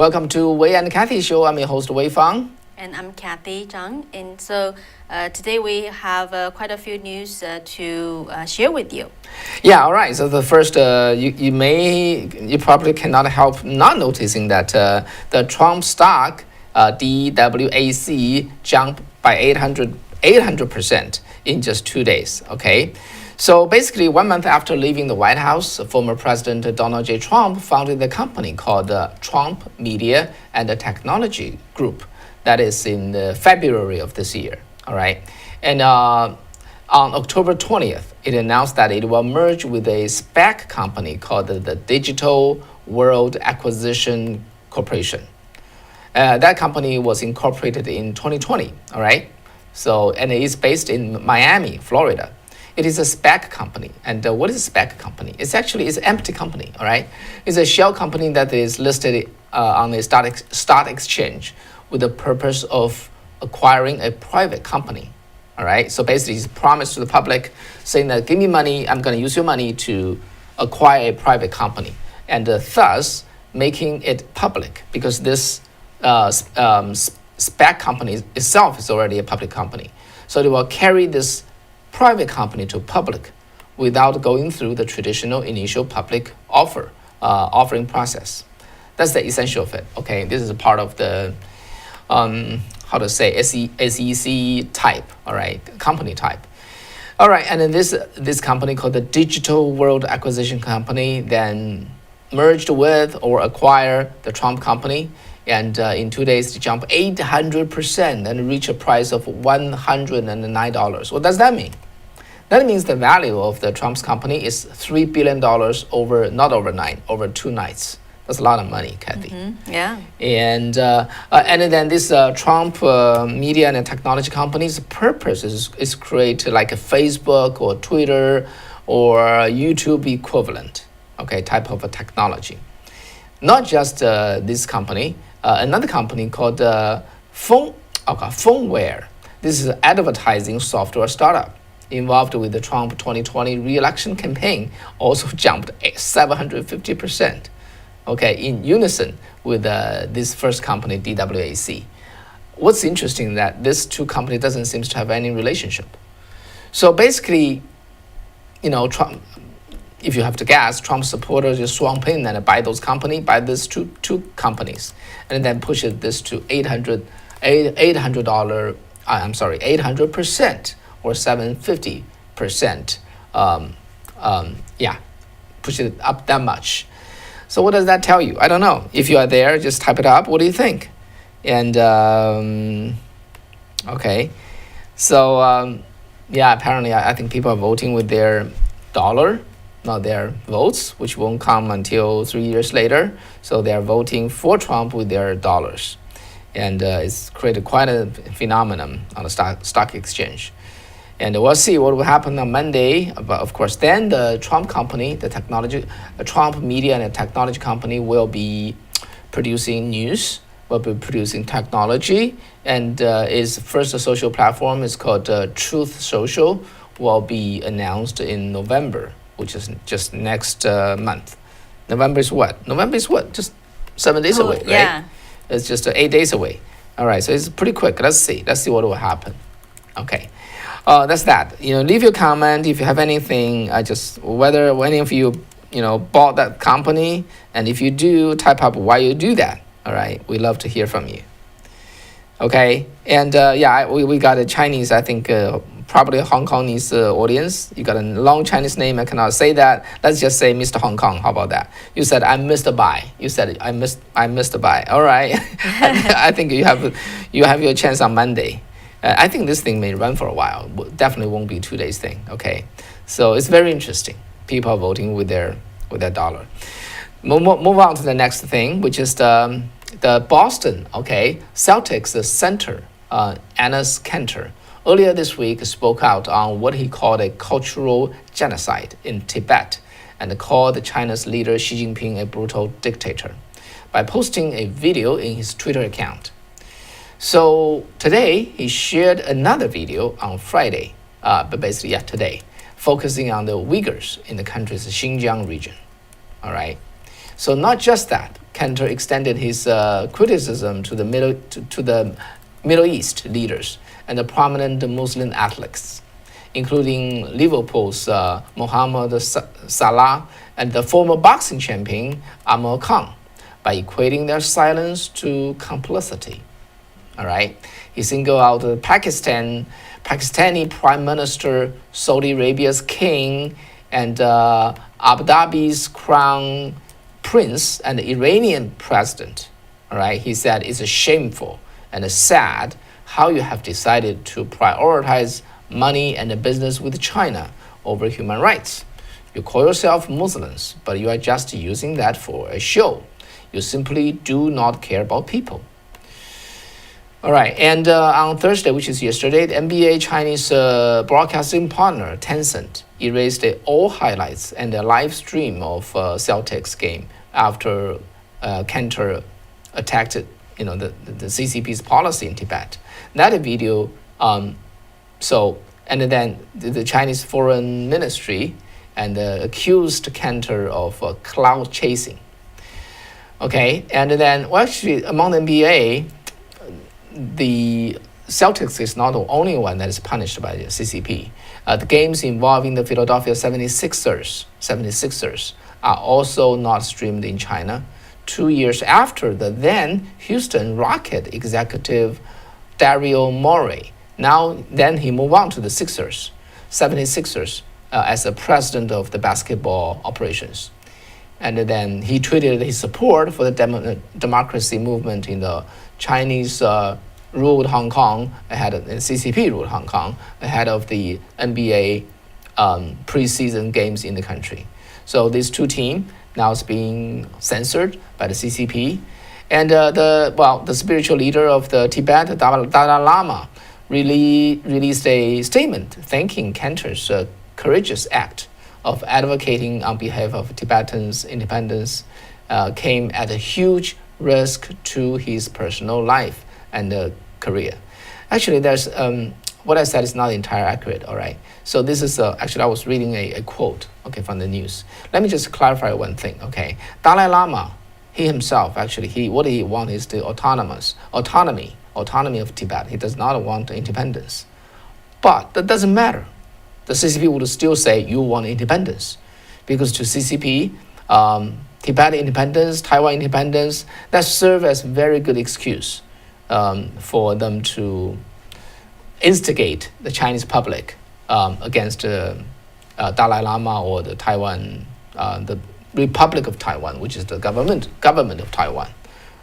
Welcome to Wei and Kathy Show. I'm your host, Wei Fang. And I'm Kathy Zhang. And so today we have quite a few news to share with you. Yeah, all right. So the first, you probably cannot help not noticing that the Trump stock, DWAC, jumped by 800% in just 2 days. Okay. So basically, 1 month after leaving the White House, former President Donald J. Trump founded a company called the Trump Media and Technology Group. That is in February of this year. All right. And on October 20th, it announced that it will merge with a SPAC company called the Digital World Acquisition Corporation. That company was incorporated in 2020. All right. So, and it is based in Miami, Florida. It is a SPAC company. And what is a SPAC company? It's an empty company, all right? It's a shell company that is listed on the stock exchange with the purpose of acquiring a private company, all right? So basically, it's a promise to the public saying that, give me money, I'm going to use your money to acquire a private company. And thus, making it public because this SPAC company itself is already a public company. So they will carry this private company to public without going through the traditional initial public offering process. That's the essential of it. Okay, this is a part of the SEC type. All right, company type. All right, and then this company called the Digital World Acquisition Company then merged with or acquired the Trump company. And in 2 days, it jumped 800% and reached a price of $109. What does that mean? That means the value of the Trump's company is $3 billion over 2 nights. That's a lot of money, Kathy. Mm-hmm. Yeah. And then this Trump media and technology company's purpose is create like a Facebook or Twitter or YouTube equivalent, okay, type of a technology. Not just this company, another company called Phoneware. This is an advertising software startup involved with the Trump 2020 re-election campaign, also jumped 750%, okay, in unison with this first company, DWAC. What's interesting that these two companies doesn't seem to have any relationship. So basically, Trump, if you have to guess, Trump supporters just swamp in and buy these two companies, and then push this to $800 800% or 750%. Push it up that much. So what does that tell you? I don't know. If you are there, just type it up. What do you think? And okay, so apparently I think people are voting with their dollar, not their votes, which won't come until 3 years later. So they're voting for Trump with their dollars. And it's created quite a phenomenon on the stock exchange. And we'll see what will happen on Monday. But of course, then the Trump company, the Trump media and technology company will be producing news, will be producing technology. And its first social platform is called Truth Social, will be announced in November, which is just next month. November is what? Just 7 days away, right? Yeah. It's just 8 days away. All right, so it's pretty quick. Let's see what will happen. Okay, that's that. Leave your comment if you have anything. Whether any of you, bought that company, and if you do, type up why you do that. All right, we love to hear from you. Okay, and we got a Chinese, I think, probably a Hong Kongese audience. You got a long Chinese name. I cannot say that. Let's just say Mr. Hong Kong. How about that? You said I missed a buy. You said I missed a buy. All right. I think you have your chance on Monday. I think this thing may run for a while. Definitely won't be 2 days thing. Okay. So it's very interesting. People are voting with their dollar. Move on to the next thing, which is the Boston Celtics center, Anes Kantor, earlier this week spoke out on what he called a cultural genocide in Tibet and called China's leader Xi Jinping a brutal dictator by posting a video in his Twitter account. So today he shared another video on Friday, today, focusing on the Uyghurs in the country's Xinjiang region. All right. So not just that, Kanter extended his criticism to the Middle East leaders and the prominent Muslim athletes, including Liverpool's Mohammed Salah and the former boxing champion Amir Khan, by equating their silence to complicity. All right, he singled out the Pakistani Prime Minister, Saudi Arabia's king, and Abu Dhabi's crown prince, and the Iranian president. All right, he said it's shameful and sad how you have decided to prioritize money and the business with China over human rights. You call yourself Muslims, but you are just using that for a show. You simply do not care about people. All right, and on Thursday, which is yesterday, the NBA Chinese broadcasting partner Tencent erased all highlights and the live stream of Celtics game after Kanter attacked the CCP's policy in Tibet. That video, and then the Chinese Foreign Ministry and accused Kanter of cloud chasing. Okay, and then, well, actually, among the NBA, the Celtics is not the only one that is punished by the CCP. The games involving the Philadelphia 76ers are also not streamed in China. 2 years after the then Houston Rocket executive Daryl Morey. Then he moved on to the 76ers, as the president of the basketball operations. And then he tweeted his support for the democracy movement in the Chinese ruled Hong Kong ahead of the CCP ruled Hong Kong ahead of the NBA preseason games in the country. So these two teams now is being censored by the CCP, and the spiritual leader of the Tibet, the Dalai Lama, really released a statement thanking Kanter's courageous act of advocating on behalf of Tibetans' independence, came at a huge risk to his personal life and career. Actually, there's what I said is not entirely accurate. All right. So this is actually I was reading a quote, okay, from the news. Let me just clarify one thing. Okay, Dalai Lama, he himself actually what he wants is the autonomy of Tibet. He does not want independence, but that doesn't matter. The CCP would still say you want independence, because to CCP, Tibet independence, Taiwan independence, that serve as very good excuse for them to instigate the Chinese public against Dalai Lama or the Taiwan, the Republic of Taiwan, which is the government of Taiwan.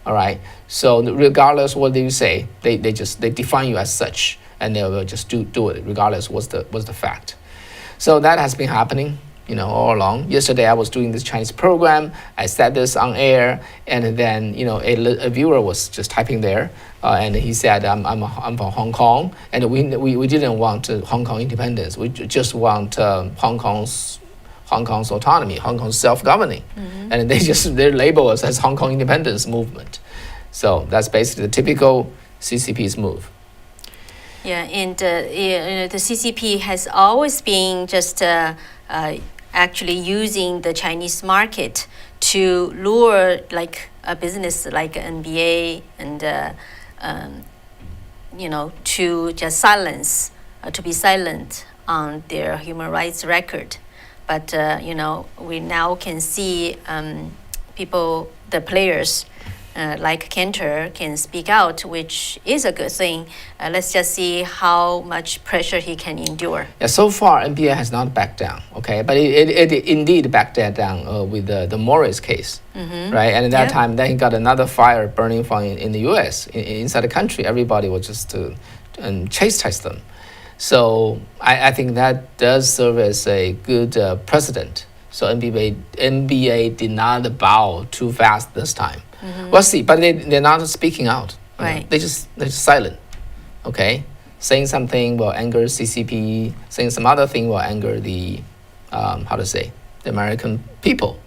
All right. So regardless what they say, they define you as such, and they will just do it regardless what's the fact. So that has been happening, all along. Yesterday I was doing this Chinese program. I said this on air, and then a viewer was just typing there, and he said I'm from Hong Kong, and we didn't want Hong Kong independence. We just want Hong Kong's autonomy, Hong Kong's self-governing, and they label us as Hong Kong independence movement. So that's basically the typical CCP's move. Yeah, and the CCP has always been just actually using the Chinese market to lure like a business like NBA and to just to be silent on their human rights record. But we now can see the players like Kanter can speak out, which is a good thing. Let's just see how much pressure he can endure. Yeah, so far NBA has not backed down, okay, but it indeed backed down with the Morris case, right? And at that time, then he got another fire burning from in the U.S. Inside the country. Everybody was just to chastise them. So I think that does serve as a good precedent. So NBA did not bow too fast this time. We'll see, but they're not speaking out. Right. They're just silent. Okay, saying something will anger CCP. Saying some other thing will anger the the American people.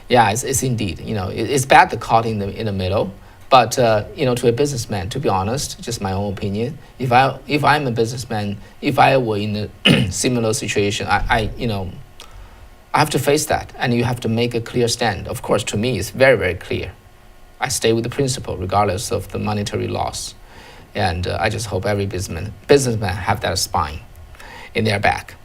Yeah, it's indeed. It's bad to caught in the middle. But to a businessman, to be honest, just my own opinion. If I'm a businessman, if I were in a similar situation, I have to face that, and you have to make a clear stand. Of course, to me, it's very, very clear. I stay with the principle regardless of the monetary loss. And I just hope every businessman have that spine in their back.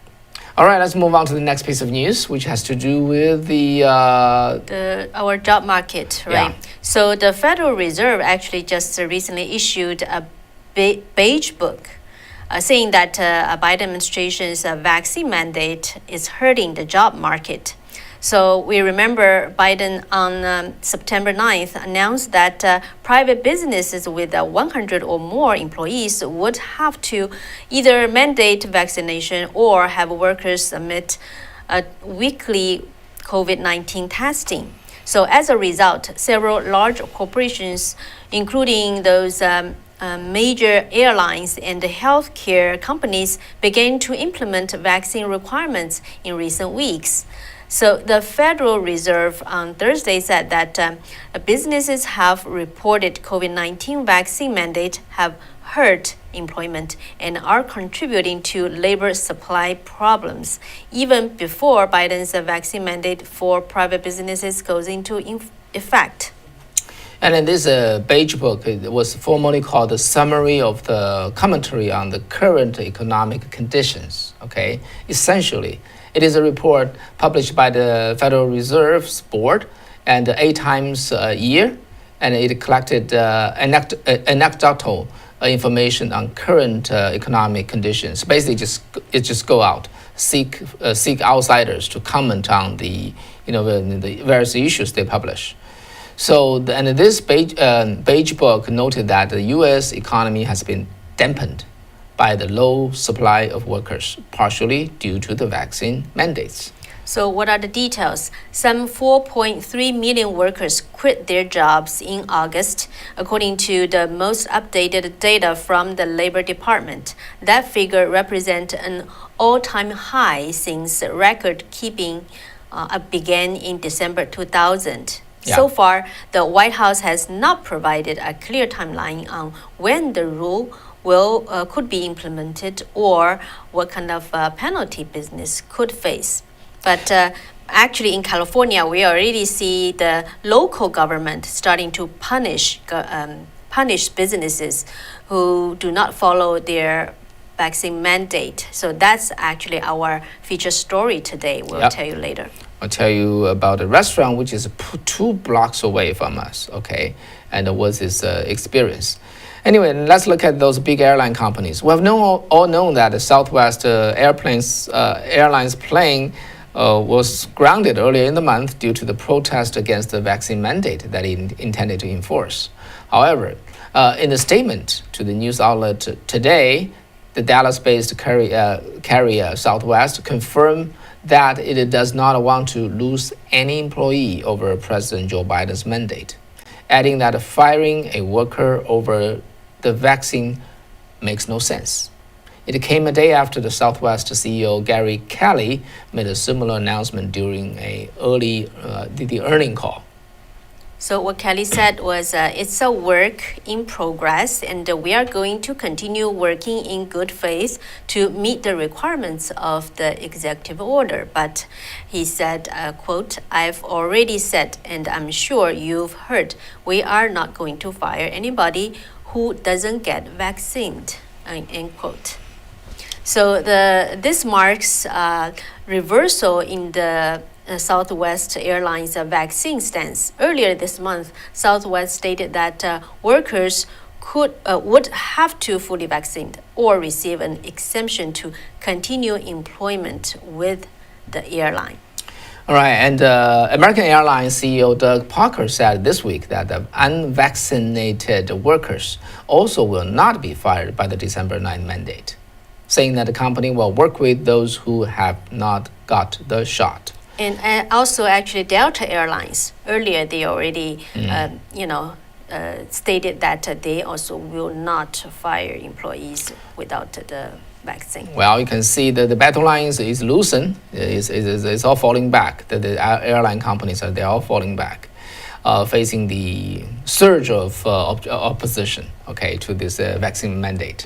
All right, let's move on to the next piece of news, which has to do with our job market, right? Yeah. So the Federal Reserve actually just recently issued a beige book saying that a Biden administration's vaccine mandate is hurting the job market. So we remember Biden on September 9th announced that private businesses with 100 or more employees would have to either mandate vaccination or have workers submit weekly COVID-19 testing. So as a result, several large corporations, including those major airlines and healthcare companies, began to implement vaccine requirements in recent weeks. So the Federal Reserve on Thursday said that businesses have reported COVID-19 vaccine mandate have hurt employment and are contributing to labor supply problems, even before Biden's vaccine mandate for private businesses goes into effect. And in this beige book, it was formerly called the Summary of the Commentary on the Current Economic Conditions. Okay, essentially, it is a report published by the Federal Reserve's board and 8 times a year, and it collected anecdotal information on current economic conditions. Basically, just go out, seek outsiders to comment on the various issues they publish. So, this beige book noted that the U.S. economy has been dampened by the low supply of workers, partially due to the vaccine mandates. So what are the details? Some 4.3 million workers quit their jobs in August, according to the most updated data from the Labor Department. That figure represents an all-time high since record-keeping began in December 2000. Yeah. So far, the White House has not provided a clear timeline on when the rule could be implemented or what kind of penalty business could face. But actually in California, we already see the local government starting to punish businesses who do not follow their vaccine mandate. So that's actually our feature story today. We'll tell you later. I'll tell you about a restaurant which is 2 blocks away from us, okay? And what's its experience. Anyway, let's look at those big airline companies. We have all known that the Southwest Airlines plane was grounded earlier in the month due to the protest against the vaccine mandate that it intended to enforce. However, in a statement to the news outlet today, the Dallas-based carrier Southwest confirmed that it does not want to lose any employee over President Joe Biden's mandate, adding that firing a worker over the vaccine makes no sense. It came a day after the Southwest CEO Gary Kelly made a similar announcement during the earnings call. So what Kelly said was, it's a work in progress, and we are going to continue working in good faith to meet the requirements of the executive order. But he said, quote, "I've already said, and I'm sure you've heard, we are not going to fire anybody who doesn't get vaccinated," end quote. So this marks reversal in the Southwest Airlines vaccine stance. Earlier this month, Southwest stated that workers would have to fully vaccinate or receive an exemption to continue employment with the airline. All right, and American Airlines CEO Doug Parker said this week that the unvaccinated workers also will not be fired by the December 9 mandate, saying that the company will work with those who have not got the shot. And also, actually, Delta Airlines, earlier they already, stated that they also will not fire employees without the vaccine. Well, you can see that the battle lines is loosened. It's all falling back. The airline companies they're all falling back, facing the surge of opposition, okay, to this vaccine mandate.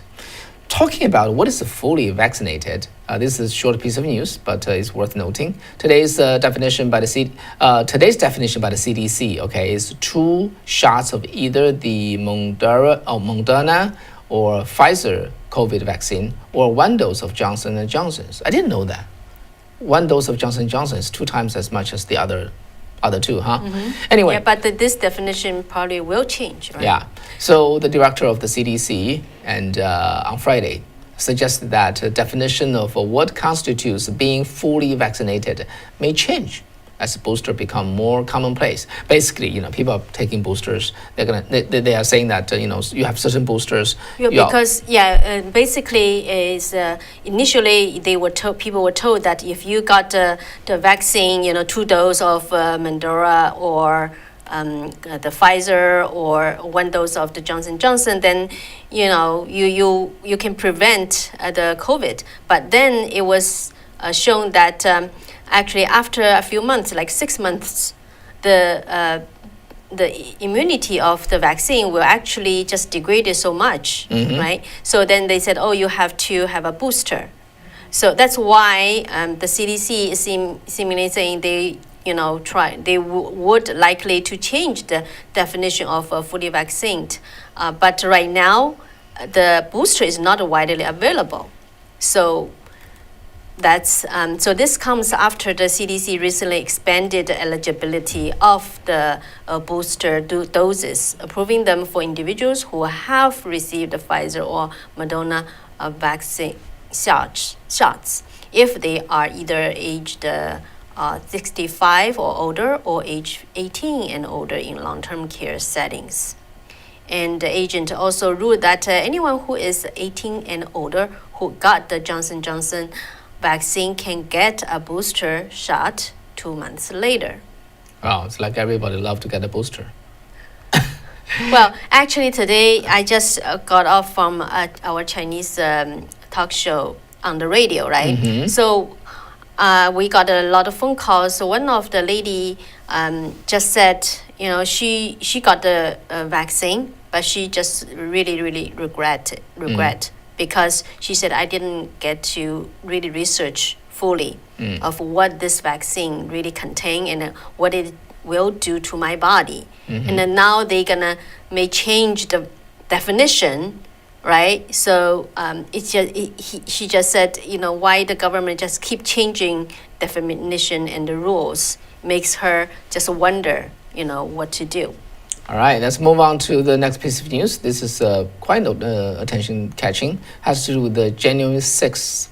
talking about what is fully vaccinated, this is a short piece of news, but it's worth noting. Today's definition by the CDC, okay, is 2 shots of either the Moderna or Pfizer COVID vaccine, or 1 dose of Johnson & Johnson's. I didn't know that. 1 dose of Johnson & Johnson is 2 times as much as the other 2, huh? Anyway. Yeah, but this definition probably will change, right? Yeah. So the director of the CDC and on Friday suggested that a definition of what constitutes being fully vaccinated may change as booster become more commonplace. Basically, people are taking boosters. They are saying that you have certain boosters. Basically is initially people were told that if you got the vaccine, 2 doses of Moderna or the Pfizer or 1 dose of the Johnson & Johnson, then you can prevent the COVID. But then it was shown that actually after a few months, like 6 months, the immunity of the vaccine will actually just degrade so much, right? So then they said, you have to have a booster. So that's why the CDC is seemingly saying they would likely to change the definition of fully vaccinated. But right now, the booster is not widely available. So that's so this comes after the CDC recently expanded the eligibility of the booster doses, approving them for individuals who have received the Pfizer or Moderna vaccine shots if they are either aged 65 or older or age 18 and older in long-term care settings. And the agent also ruled that anyone who is 18 and older who got the Johnson & Johnson vaccine can get a booster shot 2 months later. Wow, it's like everybody loves to get a booster. Well, actually today I just got off from our Chinese talk show on the radio, right? So we got a lot of phone calls. So one of the lady just said, she got the vaccine, but she just really regret because she said, I didn't get to really research fully of what this vaccine really contains and what it will do to my body. And then now they're may change the definition, right? So she just said, why the government just keep changing definition and the rules makes her just wonder, what to do. All right, let's move on to the next piece of news. This is quite attention-catching. Has to do with the January 6th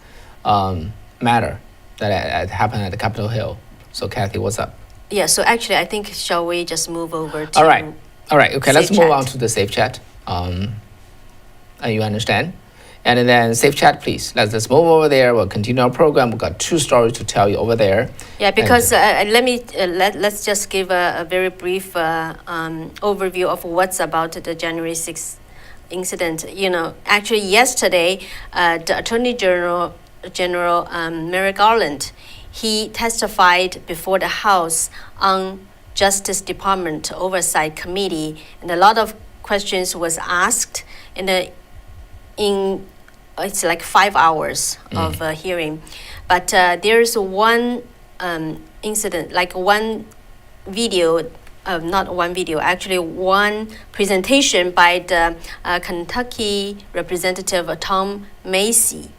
matter that happened at the Capitol Hill. So, Kathy, what's up? Yeah, so actually, I think, shall we just move over to All right, okay, let's move on to the Safe Chat. You understand? And then Safe Chat, please. Let's move over there. We'll continue our program. We've got 2 stories to tell you over there. Yeah, because let's just give a very brief overview of what's about the January 6th incident. Actually yesterday, the Attorney General Merrick Garland, he testified before the House on Justice Department Oversight Committee, and a lot of questions was asked, and it's like 5 hours of hearing. But there's one incident, like one video, not one video, actually one presentation by the Kentucky Representative Tom Macy.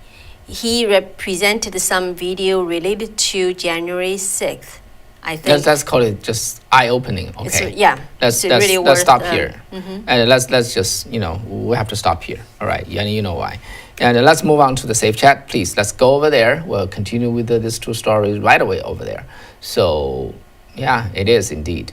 He represented some video related to January 6th. I think let's call it just eye-opening. Okay. Let's really stop here, and let's just we have to stop here. All right, and you know why. And let's move on to the Safe Chat, please. Let's go over there. We'll continue with these 2 stories right away over there. So, yeah, it is indeed.